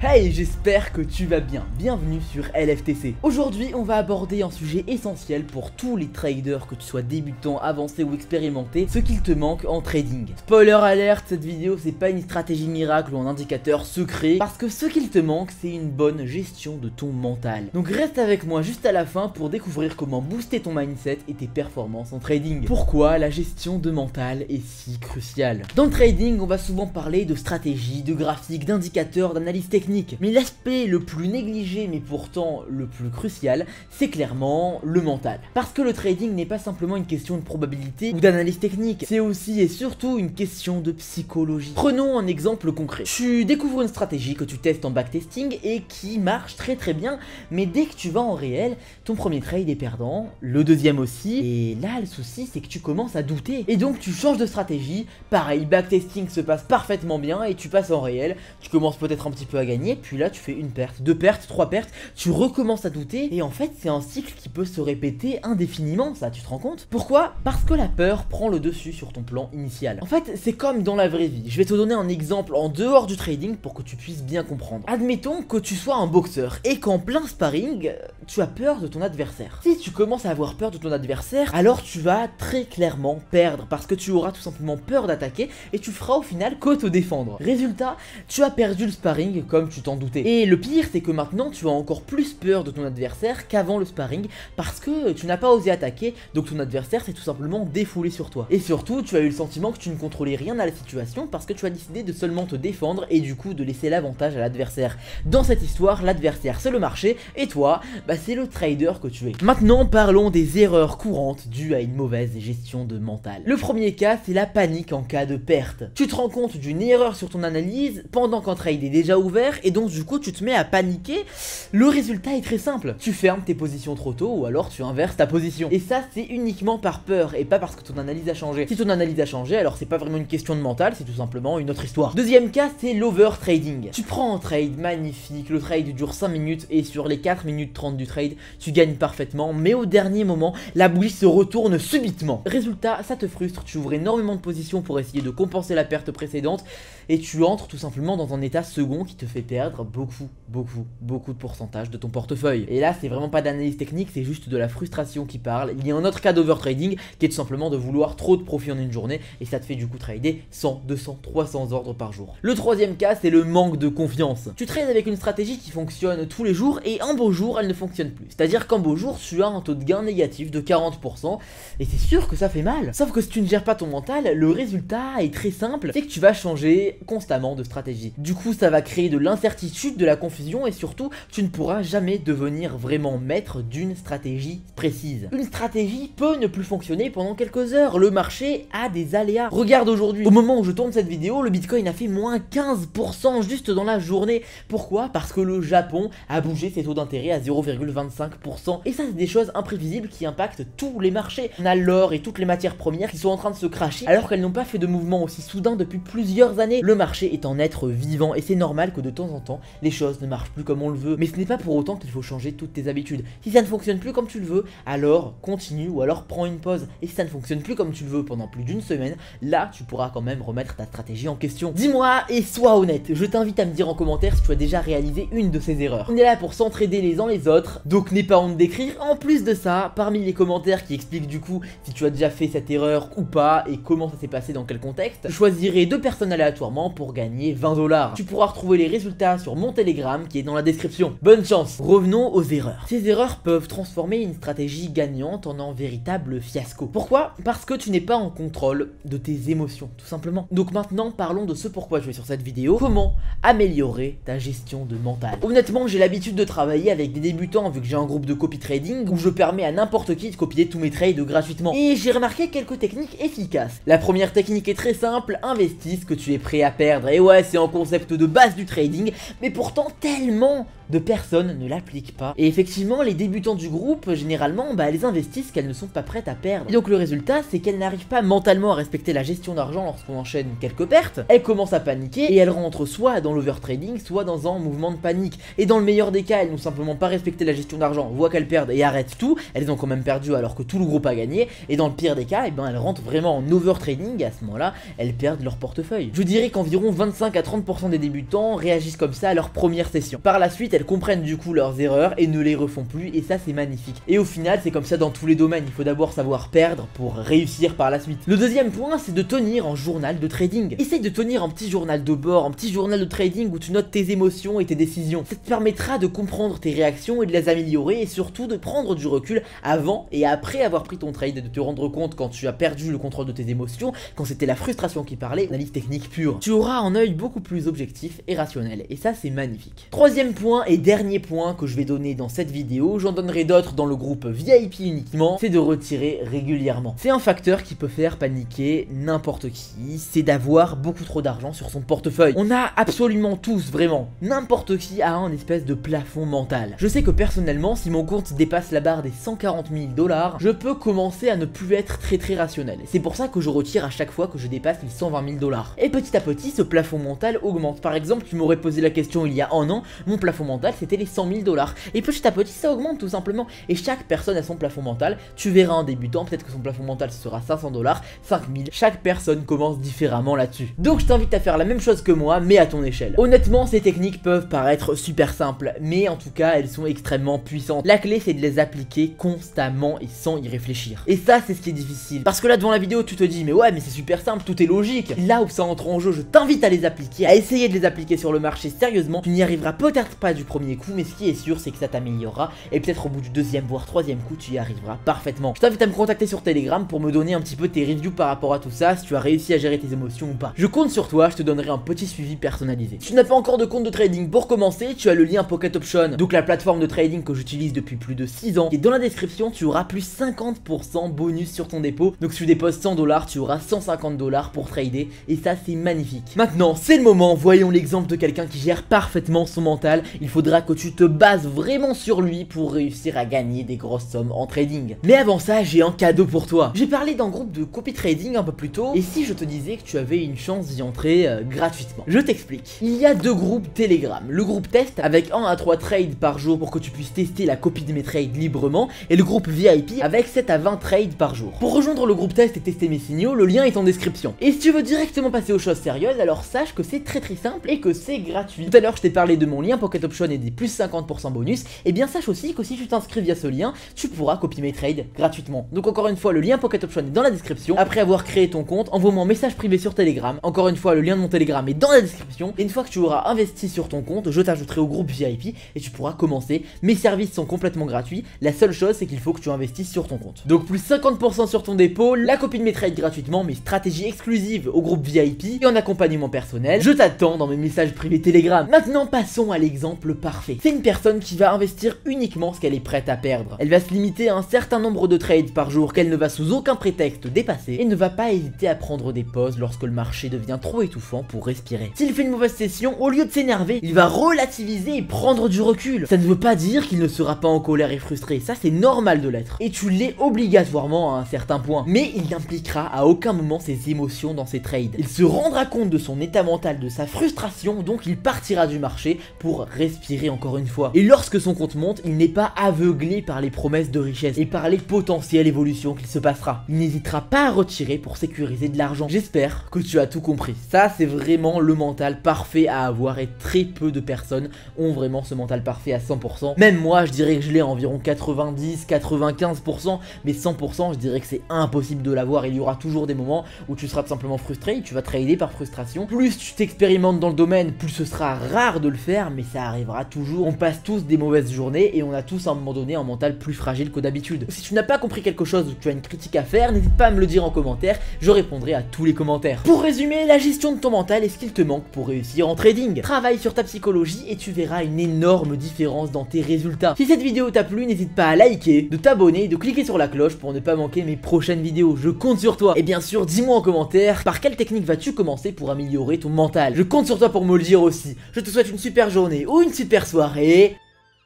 Hey, j'espère que tu vas bien, bienvenue sur LFTC. Aujourd'hui on va aborder un sujet essentiel pour tous les traders, que tu sois débutant, avancé ou expérimenté, ce qu'il te manque en trading. Spoiler alert, cette vidéo c'est pas une stratégie miracle ou un indicateur secret, parce que ce qu'il te manque c'est une bonne gestion de ton mental. Donc reste avec moi juste à la fin pour découvrir comment booster ton mindset et tes performances en trading. Pourquoi la gestion de mental est si cruciale. Dans le trading on va souvent parler de stratégie, de graphique, d'indicateurs, d'analyse technique. Mais l'aspect le plus négligé mais pourtant le plus crucial, c'est clairement le mental. Parce que le trading n'est pas simplement une question de probabilité ou d'analyse technique, c'est aussi et surtout une question de psychologie. Prenons un exemple concret. Tu découvres une stratégie que tu testes en backtesting et qui marche très bien, mais dès que tu vas en réel, ton premier trade est perdant, le deuxième aussi, et là le souci c'est que tu commences à douter. Et donc tu changes de stratégie, pareil, backtesting se passe parfaitement bien et tu passes en réel, tu commences peut-être un petit peu à gagner, puis là tu fais une perte, deux pertes, trois pertes, tu recommences à douter et en fait c'est un cycle qui peut se répéter indéfiniment, ça, tu te rends compte? Pourquoi? Parce que la peur prend le dessus sur ton plan initial. En fait c'est comme dans la vraie vie, je vais te donner un exemple en dehors du trading pour que tu puisses bien comprendre. Admettons que tu sois un boxeur et qu'en plein sparring, tu as peur de ton adversaire. Si tu commences à avoir peur de ton adversaire, alors tu vas très clairement perdre parce que tu auras tout simplement peur d'attaquer et tu feras au final que te défendre. Résultat, tu as perdu le sparring comme tu t'en doutais. Et le pire c'est que maintenant tu as encore plus peur de ton adversaire qu'avant le sparring parce que tu n'as pas osé attaquer, donc ton adversaire s'est tout simplement défoulé sur toi. Et surtout tu as eu le sentiment que tu ne contrôlais rien à la situation parce que tu as décidé de seulement te défendre et du coup de laisser l'avantage à l'adversaire. Dans cette histoire, l'adversaire c'est le marché et toi, c'est le trader que tu es. Maintenant parlons des erreurs courantes dues à une mauvaise gestion de mental. Le premier cas c'est la panique en cas de perte. Tu te rends compte d'une erreur sur ton analyse pendant qu'un trade est déjà ouvert et donc du coup tu te mets à paniquer. Le résultat est très simple, tu fermes tes positions trop tôt ou alors tu inverses ta position. Et ça c'est uniquement par peur et pas parce que ton analyse a changé. Si ton analyse a changé, alors c'est pas vraiment une question de mental, c'est tout simplement une autre histoire. Deuxième cas c'est l'over trading. Tu prends un trade magnifique, le trade dure 5 minutes et sur les 4 minutes 30 du trade, tu gagnes parfaitement, mais au dernier moment, la bougie se retourne subitement. Résultat, ça te frustre, tu ouvres énormément de positions pour essayer de compenser la perte précédente et tu entres tout simplement dans un état second qui te fait perdre beaucoup de pourcentage de ton portefeuille. Et là, c'est vraiment pas d'analyse technique, c'est juste de la frustration qui parle. Il y a un autre cas d'overtrading qui est tout simplement de vouloir trop de profit en une journée et ça te fait du coup trader 100, 200, 300 ordres par jour. Le troisième cas, c'est le manque de confiance. Tu trades avec une stratégie qui fonctionne tous les jours et un beau jour, elle ne fonctionne plus. C'est-à-dire qu'en beau jour, tu as un taux de gain négatif de 40% et c'est sûr que ça fait mal. Sauf que si tu ne gères pas ton mental, le résultat est très simple, c'est que tu vas changer constamment de stratégie. Du coup, ça va créer de l'incertitude, de la confusion et surtout, tu ne pourras jamais devenir vraiment maître d'une stratégie précise. Une stratégie peut ne plus fonctionner pendant quelques heures, le marché a des aléas. Regarde aujourd'hui, au moment où je tourne cette vidéo, le Bitcoin a fait moins 15% juste dans la journée. Pourquoi? Parce que le Japon a bougé ses taux d'intérêt à 0,25%. Et ça c'est des choses imprévisibles qui impactent tous les marchés. On a l'or et toutes les matières premières qui sont en train de se cracher alors qu'elles n'ont pas fait de mouvement aussi soudain depuis plusieurs années. Le marché est un être vivant et c'est normal que de temps en temps les choses ne marchent plus comme on le veut. Mais ce n'est pas pour autant qu'il faut changer toutes tes habitudes. Si ça ne fonctionne plus comme tu le veux, alors continue ou alors prends une pause. Et si ça ne fonctionne plus comme tu le veux pendant plus d'une semaine, là tu pourras quand même remettre ta stratégie en question. Dis-moi et sois honnête, je t'invite à me dire en commentaire si tu as déjà réalisé une de ces erreurs. On est là pour s'entraider les uns les autres, donc n'aie pas honte d'écrire. En plus de ça, parmi les commentaires qui expliquent du coup si tu as déjà fait cette erreur ou pas et comment ça s'est passé dans quel contexte, je choisirai 2 personnes aléatoirement pour gagner 20$. Tu pourras retrouver les résultats sur mon Telegram qui est dans la description. Bonne chance. Revenons aux erreurs. Ces erreurs peuvent transformer une stratégie gagnante en un véritable fiasco. Pourquoi? Parce que tu n'es pas en contrôle de tes émotions, tout simplement. Donc maintenant, parlons de ce pourquoi je vais sur cette vidéo. Comment améliorer ta gestion de mental? Honnêtement, j'ai l'habitude de travailler avec des débutants vu que j'ai un groupe de copy trading où je permets à n'importe qui de copier tous mes trades gratuitement. Et j'ai remarqué quelques techniques efficaces. La première technique est très simple, investis ce que tu es prêt à perdre. Et ouais, c'est un concept de base du trading, mais pourtant tellement de personnes ne l'appliquent pas. Et effectivement, les débutants du groupe, généralement, elles investissent qu'elles ne sont pas prêtes à perdre. Et donc le résultat, c'est qu'elles n'arrivent pas mentalement à respecter la gestion d'argent lorsqu'on enchaîne quelques pertes. Elles commencent à paniquer et elles rentrent soit dans l'overtrading, soit dans un mouvement de panique. Et dans le meilleur des cas, elles n'ont simplement pas respecté la gestion d'argent, voient qu'elles perdent et arrêtent tout. Elles ont quand même perdu alors que tout le groupe a gagné. Et dans le pire des cas, elles rentrent vraiment en overtrading et à ce moment-là, elles perdent leur portefeuille. Je dirais qu'environ 25 à 30% des débutants réagissent comme ça à leur première session. Par la suite, elles comprennent du coup leurs erreurs et ne les refont plus, et ça c'est magnifique. Et au final, c'est comme ça dans tous les domaines, il faut d'abord savoir perdre pour réussir par la suite. Le deuxième point, c'est de tenir un journal de trading. Essaye de tenir un petit journal de bord, un petit journal de trading où tu notes tes émotions et tes décisions. Ça te permettra de comprendre tes réactions et de les améliorer, et surtout de prendre du recul avant et après avoir pris ton trade, et de te rendre compte quand tu as perdu le contrôle de tes émotions, quand c'était la frustration qui parlait, analyse technique pure. Tu auras un œil beaucoup plus objectif et rationnel, et ça c'est magnifique. Troisième point et dernier point que je vais donner dans cette vidéo, j'en donnerai d'autres dans le groupe VIP uniquement, c'est de retirer régulièrement. C'est un facteur qui peut faire paniquer n'importe qui, c'est d'avoir beaucoup trop d'argent sur son portefeuille. On a absolument tous, vraiment, n'importe qui a un espèce de plafond mental. Je sais que personnellement, si mon compte dépasse la barre des 140 000 $, je peux commencer à ne plus être très rationnel. C'est pour ça que je retire à chaque fois que je dépasse les 120 000 $. Et petit à petit, ce plafond mental augmente. Par exemple, tu m'aurais posé la question il y a un an, mon plafond mental c'était les 100 000 $. Et petit à petit, ça augmente tout simplement. Et chaque personne a son plafond mental. Tu verras un débutant, peut-être que son plafond mental ce sera 500 $, 5000. Chaque personne commence différemment là-dessus. Donc je t'invite à faire la même chose que moi, mais à ton échelle. Honnêtement, ces techniques peuvent paraître super simples, mais en tout cas, elles sont extrêmement puissantes. La clé, c'est de les appliquer constamment et sans y réfléchir. Et ça, c'est ce qui est difficile. Parce que là, devant la vidéo, tu te dis, mais ouais, mais c'est super simple, tout est logique. Là où ça entre en jeu, je t'invite à les appliquer, à essayer de les appliquer sur le marché sérieusement. Tu n'y arriveras peut-être pas du premier coup, mais ce qui est sûr, c'est que ça t'améliorera. Et peut-être au bout du deuxième, voire troisième coup, tu y arriveras parfaitement. Je t'invite à me contacter sur Telegram pour me donner un petit peu tes reviews par rapport à tout ça, si tu as réussi à gérer tes émotions ou pas. Je compte sur toi, je te donnerai un petit suivi personnalisé. Si tu n'as pas encore de compte de trading, pour commencer, tu as le lien Pocket Option, donc la plateforme de trading que j'utilise depuis plus de 6 ans. Et dans la description, tu auras plus 50% bonus sur ton dépôt. Donc si tu déposes 100 $, tu auras 150 $ pour trader. Et ça, c'est magnifique. Maintenant, c'est le moment. Voyons l'exemple de quelqu'un qui gère parfaitement son mental. Il faudra que tu te bases vraiment sur lui pour réussir à gagner des grosses sommes en trading. Mais avant ça, j'ai un cadeau pour toi. J'ai parlé d'un groupe de copy trading un peu plus tôt. Et si je te disais que tu avais une chance d'y entrer gratuitement? Je t'explique. Il y a deux groupes Telegram. Le groupe test avec 1 à 3 trades par jour pour que tu puisses tester la copie de mes trades librement. Et le groupe VIP avec 7 à 20 trades par jour. Pour rejoindre le groupe test et tester mes signaux, le lien est en description. Et si tu veux directement passer aux choses sérieuses, alors sache que c'est très simple et que c'est gratuit. Tout à l'heure je t'ai parlé de mon lien Pocket Option et des plus 50% bonus. Et bien sache aussi que si tu t'inscris via ce lien, tu pourras copier mes trades gratuitement. Donc encore une fois, le lien Pocket Option est dans la description. Après avoir créé ton compte, envoie-moi un message privé sur Telegram. Encore une fois, le lien de mon Telegram est dans la description. Et une fois que tu auras investi sur ton compte, je t'ajouterai au groupe VIP et tu pourras commencer. Mes services sont complètement gratuits. La seule chose, c'est qu'il faut que tu investisses sur ton compte. Donc plus 50% sur ton dépôt, la copie de mes trades gratuitement, mes stratégies exclusives au groupe VIP et en accompagnement personnel. Je t'attends dans mes messages privés Telegram. Maintenant, passons à l'exemple parfait. C'est une personne qui va investir uniquement ce qu'elle est prête à perdre. Elle va se limiter à un certain nombre de trades par jour qu'elle ne va sous aucun prétexte dépasser et ne va pas hésiter à prendre des pauses lorsque le marché devient trop étouffant pour respirer. S'il fait une mauvaise session, au lieu de s'énerver, il va relativiser et prendre du recul. Ça ne veut pas dire qu'il ne sera pas en colère et frustré, ça c'est normal de l'être. Et tu l'es obligatoirement à un certain point. Mais il n'impliquera à aucun moment ses émotions dans ses trades. Il se rendra compte de son état mental, de sa frustration, donc il partira du marché pour respirer encore une fois. Et lorsque son compte monte, il n'est pas aveuglé par les promesses de richesse et par les potentielles évolutions qu'il se passera. Il n'hésitera pas à retirer pour sécuriser de l'argent. J'espère que tu as tout compris. Ça c'est vraiment le mental parfait à avoir et très peu de personnes ont vraiment ce mental parfait à 100%. Même moi je dirais que je l'ai à environ 90-95%, mais 100% je dirais que c'est impossible de l'avoir. Il y aura toujours des moments où tu seras tout simplement frustré, tu vas trader par frustration. Plus tu t'expérimentes dans le domaine, plus ce sera rare de le faire, mais ça arrivera toujours. On passe tous des mauvaises journées et on a tous à un moment donné un mental plus fragile que d'habitude. Si tu n'as pas compris quelque chose ou que tu as une critique à faire, n'hésite pas à me le dire en commentaire, je répondrai à tous les commentaires. Pour résumer, la gestion de ton mental est ce qu'il te manque pour réussir en trading. Travaille sur ta psychologie et tu verras une énorme différence dans tes résultats. Si cette vidéo t'a plu, n'hésite pas à liker, de t'abonner et de cliquer sur la cloche pour ne pas manquer mes prochaines vidéos. Je compte sur toi. Et bien sûr, dis-moi en commentaire par quelle technique vas-tu commencer pour améliorer ton mental. Je compte sur toi pour me le dire aussi. Je te souhaite une super journée ou une super soirée